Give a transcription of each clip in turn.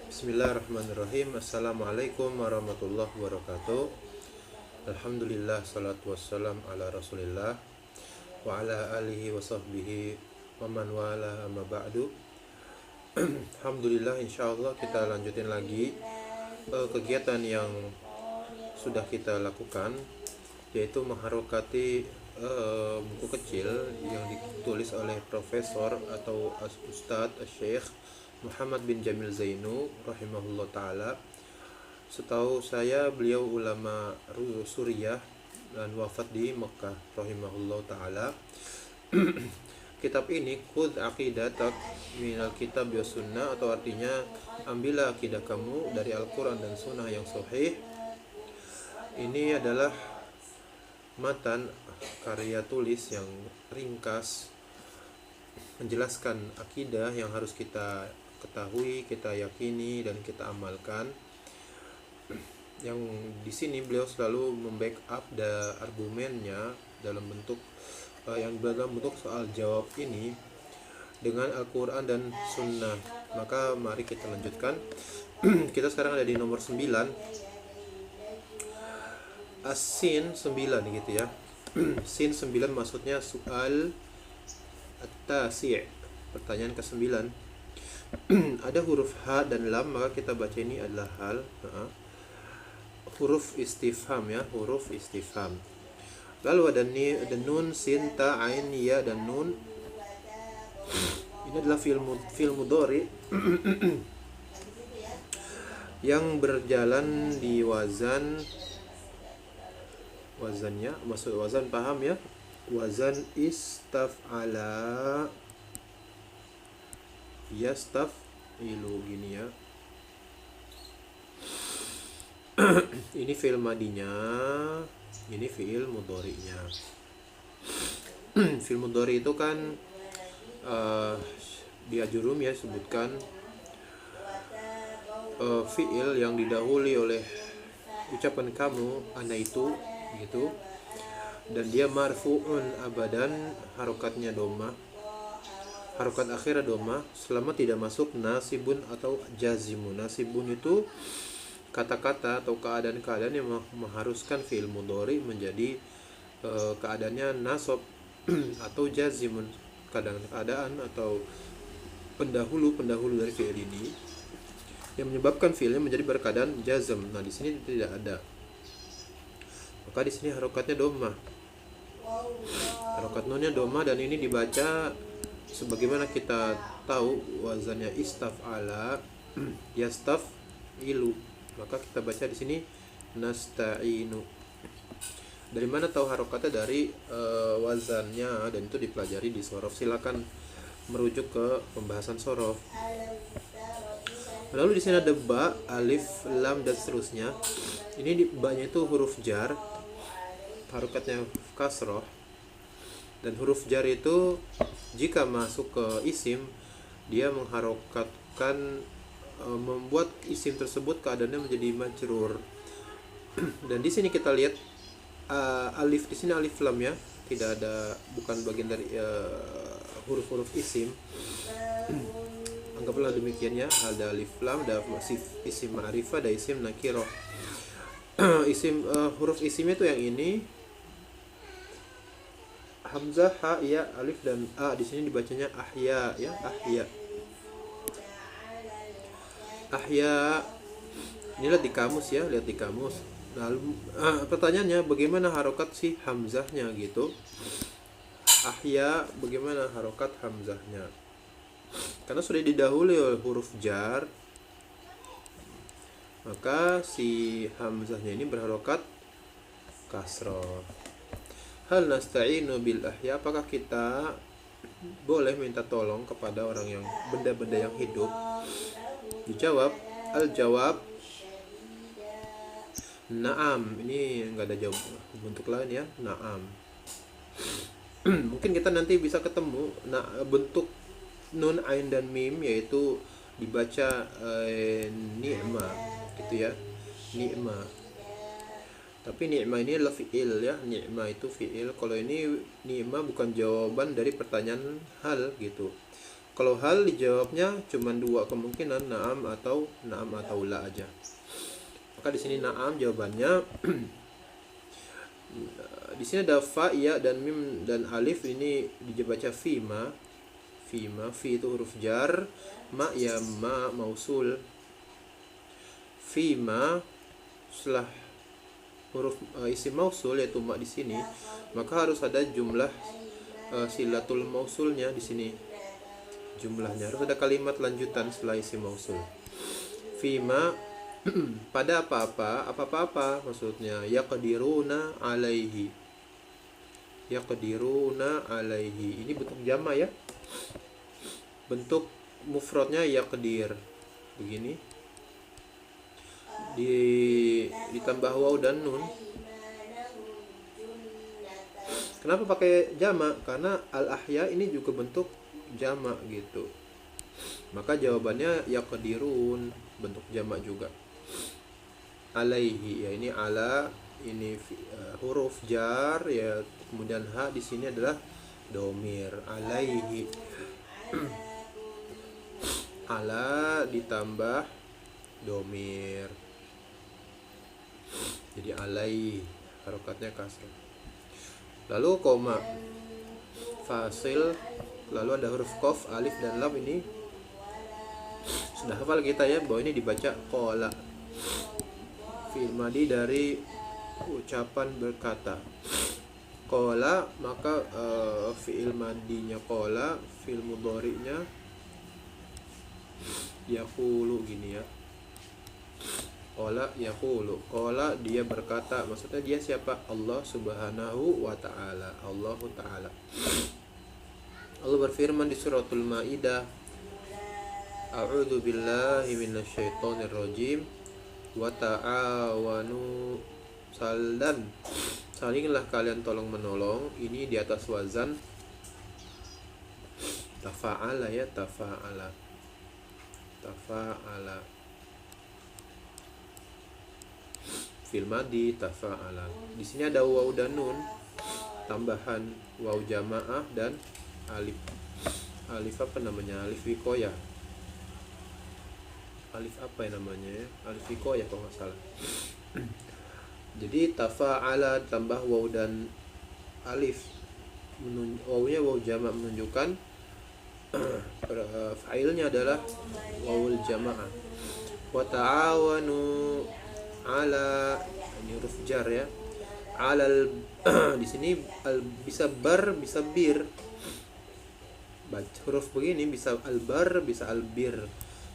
Bismillahirrahmanirrahim. Assalamualaikum warahmatullahi wabarakatuh. Alhamdulillah, salatu wassalam ala rasulillah wa ala alihi wa sahbihi wa man wala amma ba'du. Alhamdulillah, insyaallah kita lanjutin lagi kegiatan yang sudah kita lakukan, yaitu mengharokati buku kecil yang ditulis oleh Profesor atau Ustadz Syekh Muhammad bin Jamil Zainu rahimahullah ta'ala. Setahu saya beliau ulama Suriah dan wafat di Mekah rahimahullah ta'ala. Kitab ini Khudh aqidatak minal kitab wa sunnah, atau artinya ambillah akidah kamu dari Al-Quran dan sunnah yang sahih. Ini adalah matan karya tulis yang ringkas menjelaskan akidah yang harus kita ketahui, kita yakini, dan kita amalkan. Yang di sini beliau selalu membackup argumennya dalam bentuk soal jawab ini dengan Al-Quran dan Sunnah. Maka mari kita lanjutkan. Kita sekarang ada di nomor 9, As-Sin 9 gitu ya. Sin 9 maksudnya soal at-tasi', pertanyaan ke-9. Ada huruf H dan Lam, maka kita baca ini adalah hal. Huruf istifham ya, huruf istifham. Lalu ada nun, sin, ta, ain, ya, dan nun. Ini adalah fi'il mudhari yang berjalan di wazannya, maksud wazan paham ya, wazan istaf'ala, yastafilu gini ya. Ini fi'il madinya, ini fi'il mudhari'nya. Fi'il mudhari itu kan di ajurum ya sebutkan fi'il yang didahului oleh ucapan kamu, ana itu gitu, dan dia marfu'un abadan, harokatnya doma, harokat akhirnya doma, selama tidak masuk nasibun atau jazimun. Nasibun itu kata-kata atau keadaan-keadaan yang mengharuskan fi'il mudhari menjadi keadaannya nasab atau jazimun, keadaan atau pendahulu dari fi'il ini yang menyebabkan fi'ilnya menjadi berkeadaan jazm. Nah, di sini tidak ada. Maka di sini harokatnya doma. Harokat nunnya doma, dan ini dibaca sebagaimana kita tahu wazannya istaf'ala, yastafilu. Maka kita baca di sini nasta'inu. Dari mana tahu harokatnya? Dari wazannya, dan itu dipelajari di shorof. Silakan merujuk ke pembahasan shorof. Lalu di sini ada ba, alif, lam, dan seterusnya. Ini ba-nya itu huruf jar, harokatnya kasroh. Dan huruf jar itu jika masuk ke isim, dia mengharokatkan, membuat isim tersebut keadaannya menjadi majrur. Dan di sini kita lihat alif, di sini alif lam ya, tidak ada, bukan bagian dari huruf-huruf isim. Anggaplah demikian ya, ada alif lam, ada masih isim ma'rifah, ada isim nakirah. Isim huruf isimnya itu yang ini, hamzah, ha, ya, alif, dan a. Di sini dibacanya ahya ya, ahya. Ahya. Inilah di kamus ya, lihat di kamus. Lalu pertanyaannya, bagaimana harokat si hamzahnya gitu? Ahya, bagaimana harokat hamzahnya? Karena sudah didahului oleh huruf jar, maka si hamzahnya ini berharokat kasroh. Hal nasta'inu bil ahya, apakah kita boleh minta tolong kepada orang yang, benda-benda yang hidup? Dijawab, al-jawab na'am. Ini enggak ada jawab bentuk lain ya, na'am. Mungkin kita nanti bisa ketemu bentuk nun, ain, dan mim, yaitu dibaca ni'ma gitu ya, ni'ma. Tapi ni'ma ini adalah fi'il ya, ni'ma itu fi'il. Kalau ini ni'ma bukan jawaban dari pertanyaan hal gitu. Kalau hal dijawabnya cuma dua kemungkinan, na'am atau la aja. Maka di sini na'am jawabannya. Di sini ada fa, ya dan mim dan alif, ini dibaca fima. Fima, fi itu huruf jar, ma ya ma mausul. Fima setelah huruf isim mausul yaitu ma di sini, maka harus ada jumlah silatul mausulnya di sini. Jumlahnya harus ada kalimat lanjutan setelah isim mausul. Fima pada apa-apa maksudnya, yaqdiruna alaihi. Yaqdiruna alaihi ini bentuk jama ya. Bentuk mufradnya yaqdir begini, ditambah waw dan nun. Kenapa pakai jama? Karena al-ahya ini juga bentuk jama gitu. Maka jawabannya yaqdirun, bentuk jama juga. Alaihi, ya ini ala, ini huruf jar ya, kemudian ha di sini adalah domir. Alaihi ala ditambah domir, jadi alai, harokatnya kasrah. Lalu koma, fasil, lalu ada huruf qaf, alif dan lam. Ini sudah hafal kita ya, bahwa ini dibaca qala, fi'il madi dari ucapan berkata. Qala maka fi'il madinya qala, fi'il mudhari'nya yaqulu gini ya. Qala yaqulu, qala dia berkata, maksudnya dia siapa? Allah subhanahu wa ta'ala. Allahu ta'ala. Allah berfirman di suratul Maidah, a'udzu billahi minasyaitonir rajim, wa ta'awanu, salinglah kalian tolong menolong. Ini di atas wazan tafa'ala ya, tafa'ala. Fil madi tafa'ala. Di sini ada waw dan nun, tambahan waw jamaah dan alif. Alif apa namanya? Alif wikoya. Alif apa yang namanya? Alif wikoya kalau nggak salah. Jadi tafa'ala tambah waw dan alif. Wawnya waw jamaah menunjukkan fa'ilnya adalah wawul jamaah. Wa ta'awanu ala, ini huruf jar ya. Alal di sini bisa bar bisa bir. Huruf begini bisa albar bisa albir.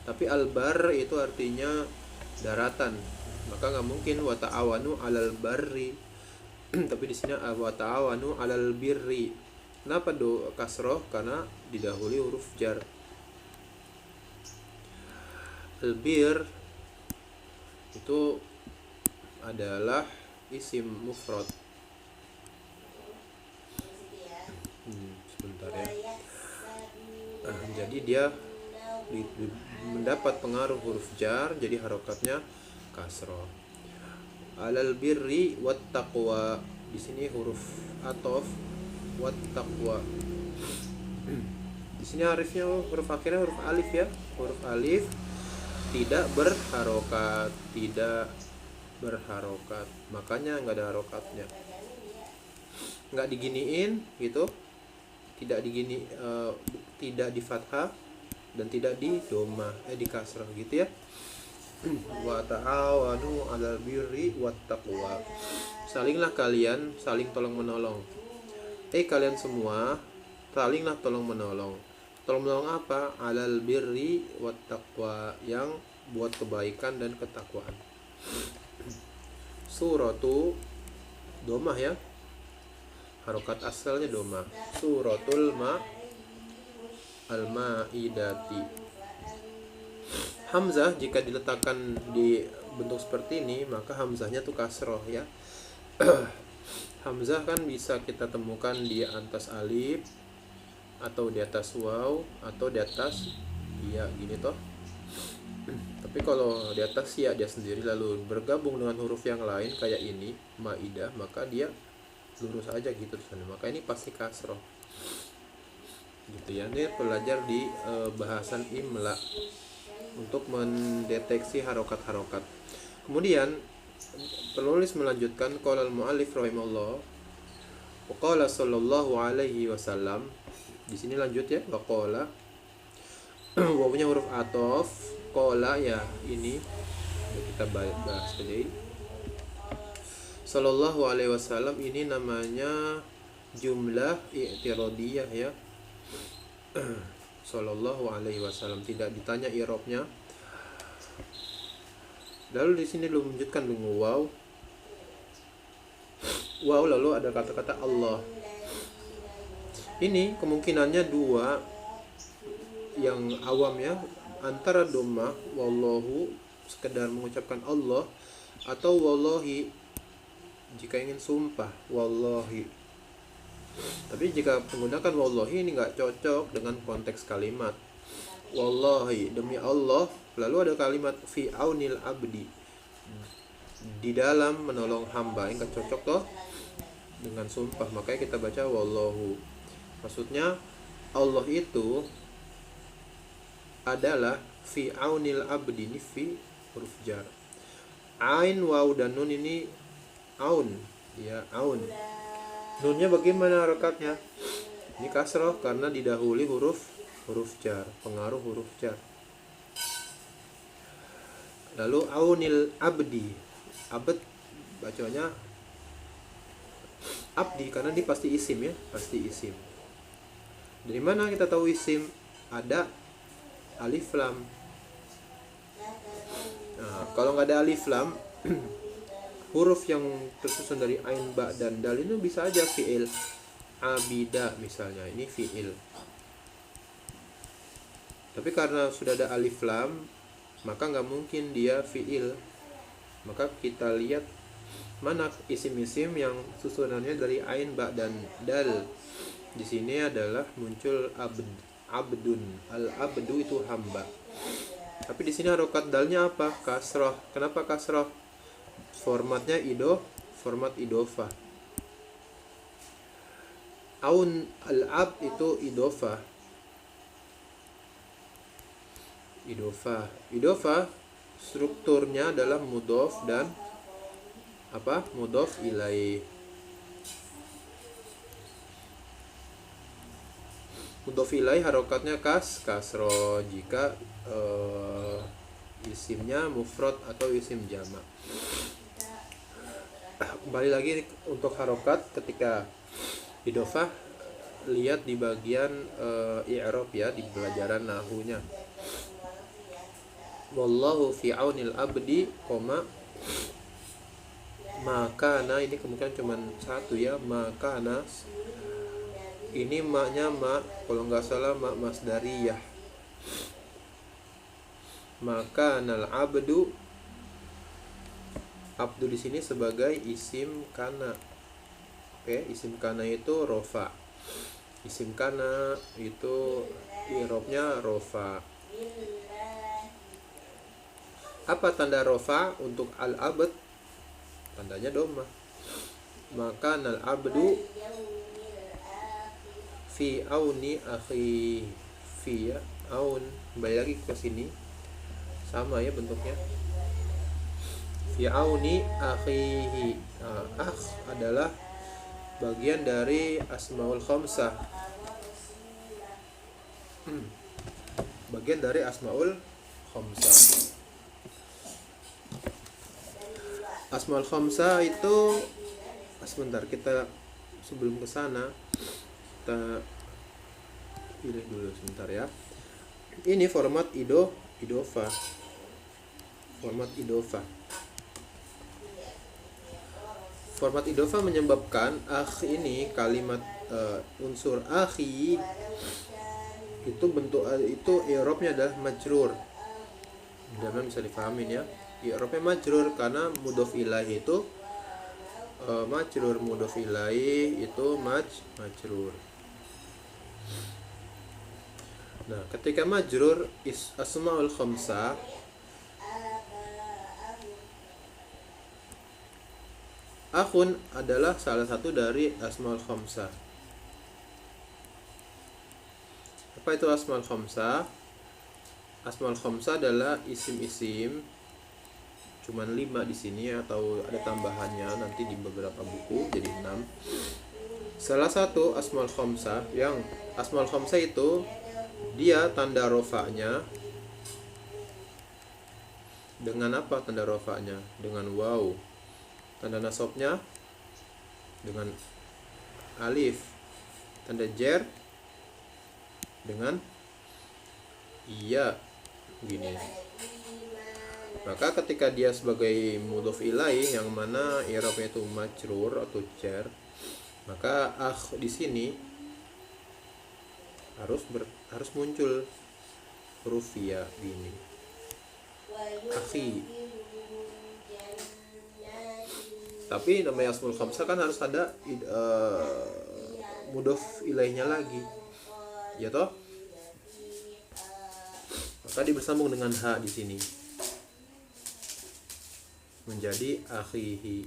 Tapi albar itu artinya daratan. Maka nggak mungkin wa ta'awanu alal barri. Tapi di sini wa ta'awanu alal birri. Kenapa kasroh? Karena didahului huruf jar. Albir itu adalah isim mufrad. Sebentar ya. Jadi dia mendapat pengaruh huruf jar, jadi harokatnya kasroh. Alal birri wat taqwa, di sini huruf atof, wat taqwa. Di sini huruf akhirnya huruf alif ya. Huruf alif tidak berharokat, makanya nggak ada harokatnya, nggak diginiin gitu, tidak di fathah dan tidak di doma, di kasrah gitu ya. Wa ta'awanu 'alal birri wat taqwa, salinglah kalian saling tolong menolong. Kalian semua salinglah tolong menolong. Tolong menolong apa? 'Alal birri wat taqwa, yang buat kebaikan dan ketakwaan. Suratu domah ya, harokat asalnya domah. Suratul al-Maidati. Hamzah jika diletakkan di bentuk seperti ini, maka hamzahnya tuh kasroh ya. Hamzah kan bisa kita temukan di atas alif, atau di atas waw, atau di atas ya gini toh. Tapi kalau di atas ya dia sendiri lalu bergabung dengan huruf yang lain kayak ini Maidah, maka dia lurus aja gitu di sana. Maka ini pasti kasroh. gitu ya. Ini belajar di bahasan imla untuk mendeteksi harokat-harokat. Kemudian penulis melanjutkan qala al-muallif rahimahullah wa qala sallallahu alaihi wasallam. Di sini lanjut ya, wa qala wawunya huruf athof, qala ya ini kita bahas tadi. Sallallahu alaihi wasallam ini namanya jumlah i'tiradiyah ya. Sallallahu alaihi wasallam, tidak ditanya i'rabnya. Lalu di sini lu menunjukkan dengan waw. Waw lalu ada kata-kata Allah. Ini kemungkinannya dua yang awam ya, antara dhammah wallahu sekedar mengucapkan Allah, atau wallahi jika ingin sumpah wallahi. Tapi jika menggunakan wallahi ini nggak cocok dengan konteks kalimat. Wallahi demi Allah, lalu ada kalimat fi aunil abdi, di dalam menolong hamba, yang nggak cocok toh dengan sumpah. Makanya kita baca wallahu. Maksudnya Allah itu adalah fi aunil abdi, ini fi huruf jar. Ain, waw dan nun ini aun ya, aun. Nunnya bagaimana harakatnya? Ini kasroh karena didahului huruf jar, pengaruh huruf jar. Lalu aunil abdi, abd bacanya abdi karena dia pasti isim ya, pasti isim. Dari mana kita tahu isim? Ada alif lam. Nah, kalau nggak ada alif lam huruf yang tersusun dari ain, ba dan dal ini bisa aja fi'il. Abida misalnya, ini fi'il. Tapi karena sudah ada alif lam, maka nggak mungkin dia fi'il. Maka kita lihat mana isim-isim yang susunannya dari ain, ba dan dal. Di sini adalah muncul abdun. Al-abdu itu hamba. Tapi di sini harokat dalnya apa? Kasroh. Kenapa kasroh? Formatnya format idofah. Aun al-ab itu idofah. Idofah strukturnya adalah mudhof dan apa? Mudhof ilaih. Mudhof ilaih harokatnya kasroh jika isimnya mufrad atau isim jamak. Kembali lagi untuk harokat ketika idofah, lihat di bagian i'rab ya, di pelajaran nahunya. Wallahu fi aunil abdi, makana, ini kemungkinan cuma satu ya, makana. Ini maknya kalau nggak salah masdariyah. Makanal abdu, abdu di sini sebagai isim kana. Oke, isim kana itu rofa. Isim kana itu i'rabnya rofa. Apa tanda rofa untuk al-abd? Tandanya dhammah. Makanal abdu fi auni akhi. Fi ya, aun. Kembali lagi ke sini. Sama ya bentuknya. Fi auni akhihi. Akh adalah bagian dari asmaul khamsah. Bagian dari asmaul khamsah. Asmaul khamsah itu sebentar, kita sebelum ke sana kita pilih dulu sebentar ya. Ini format idofah. Format idofah. Format idofah menyebabkan akh ini kalimat unsur akhi itu bentuk itu i'rabnya adalah majrur. Mudah-mudahan bisa dipahamin ya. I'rabnya majrur karena mudhof ilaih itu majrur, mudhof ilaih itu majrur. Nah, ketika majrur asmaul khamsah akhun adalah salah satu dari asmaul khamsah. Apa itu asmaul khamsah? Asmaul khamsah adalah isim-isim, cuman 5 di sini atau ada tambahannya nanti di beberapa buku jadi 6. Salah satu asmaul khamsah, yang asmaul khamsah itu dia tanda rofa'nya dengan apa? Tanda rofa'nya dengan waw. Tanda nasabnya dengan alif. Tanda jar dengan iya, gini. Maka ketika dia sebagai mudhof ilaih yang mana i'rabnya itu majrur atau jar, maka di sini harus muncul huruf ya gini. Akhi. Tapi namanya asmaul khamsah kan harus ada mudhof ilaihnya lagi. Ya toh? Maka bersambung dengan ha di sini. Menjadi akhihi.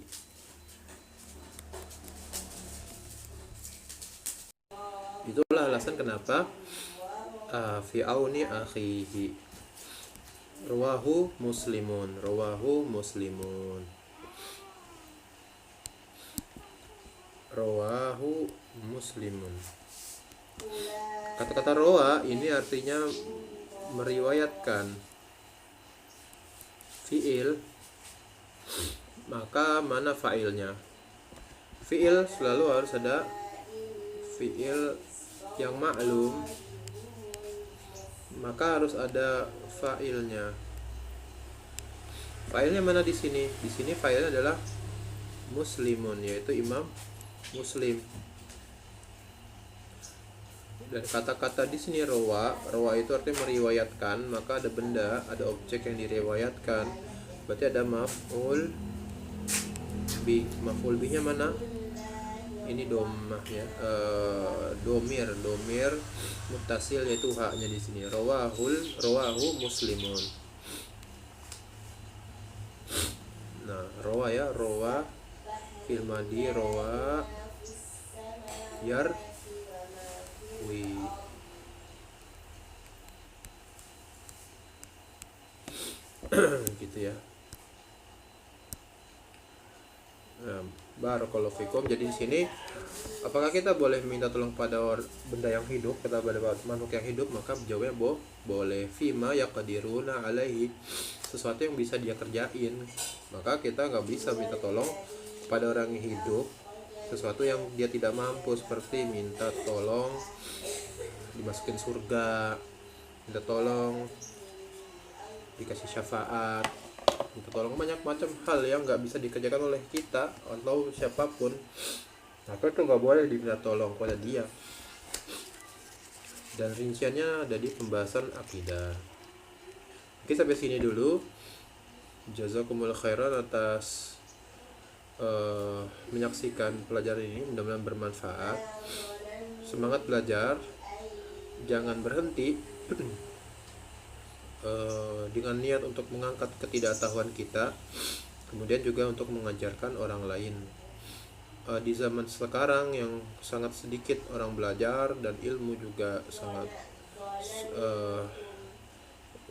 Itulah alasan kenapa fi auni akhihi. Rawahu muslimun. Kata-kata rawa ini artinya meriwayatkan fiil. Maka mana fa'ilnya? Fiil selalu harus ada fiil yang maklum, maka harus ada fa'ilnya. Fa'ilnya mana di sini? Di sini fa'ilnya adalah muslimun, yaitu Imam Muslim. Dan kata-kata di sini rawa itu artinya meriwayatkan, maka ada benda, ada objek yang diriwayatkan. Berarti ada maf'ul bih. Maf'ul bihnya mana? Ini domah ya. Domir muttasil yaitu haknya di sini. Rawahu muslimun. Nah, rawa ya, rawa fil madi rawa yarwi. Gitu ya. Barakallahu fikum. Jadi di sini apakah kita boleh minta tolong pada benda yang hidup, pada makhluk yang hidup? Maka jawabnya boleh. Fima yaqdiruna alaihi, sesuatu yang bisa dia kerjain. Maka kita nggak bisa minta tolong pada orang yang hidup sesuatu yang dia tidak mampu, seperti minta tolong dimasukin surga, minta tolong dikasih syafaat, minta tolong banyak macam hal yang nggak bisa dikerjakan oleh kita atau siapapun. Maka itu nggak boleh diminta tolong kepada dia. Dan rinciannya ada di pembahasan akidah. Oke, sampai sini dulu. Jazakumullah khairan atas menyaksikan pelajaran ini, mudah-mudahan bermanfaat. Semangat belajar, jangan berhenti dengan niat untuk mengangkat ketidaktahuan kita, kemudian juga untuk mengajarkan orang lain. Di zaman sekarang yang sangat sedikit orang belajar dan ilmu juga sangat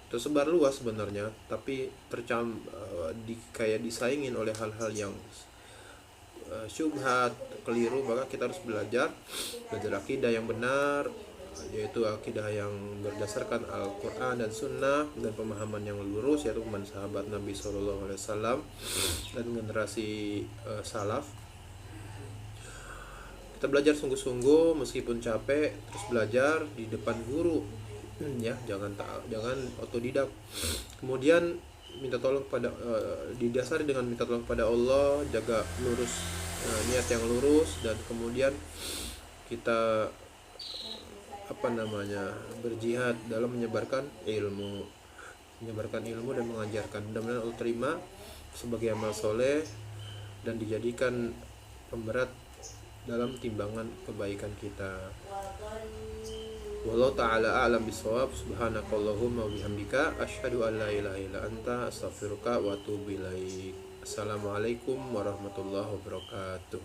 tersebar luas sebenarnya, tapi kayak disaingin oleh hal-hal yang syubhat, keliru. Maka kita harus belajar akidah yang benar, yaitu akidah yang berdasarkan Al-Quran dan Sunnah, dan pemahaman yang lurus, yaitu pemahaman sahabat Nabi SAW dan generasi salaf. Kita belajar sungguh-sungguh meskipun capek, terus belajar di depan guru ya, jangan otodidak. Kemudian minta tolong pada didasari dengan minta tolong pada Allah, jaga lurus, niat yang lurus, dan kemudian kita berjihad dalam menyebarkan ilmu dan mengajarkan. Mudah-mudahan Allah terima sebagai amal soleh dan dijadikan pemberat dalam timbangan kebaikan kita. Wallahu ta'ala a'lam bishawab. Subhanakallahumma wa bihamdika asyhadu an la ilaha illa anta astaghfiruka wa atubu ilaik. Assalamualaikum warahmatullahi wabarakatuh.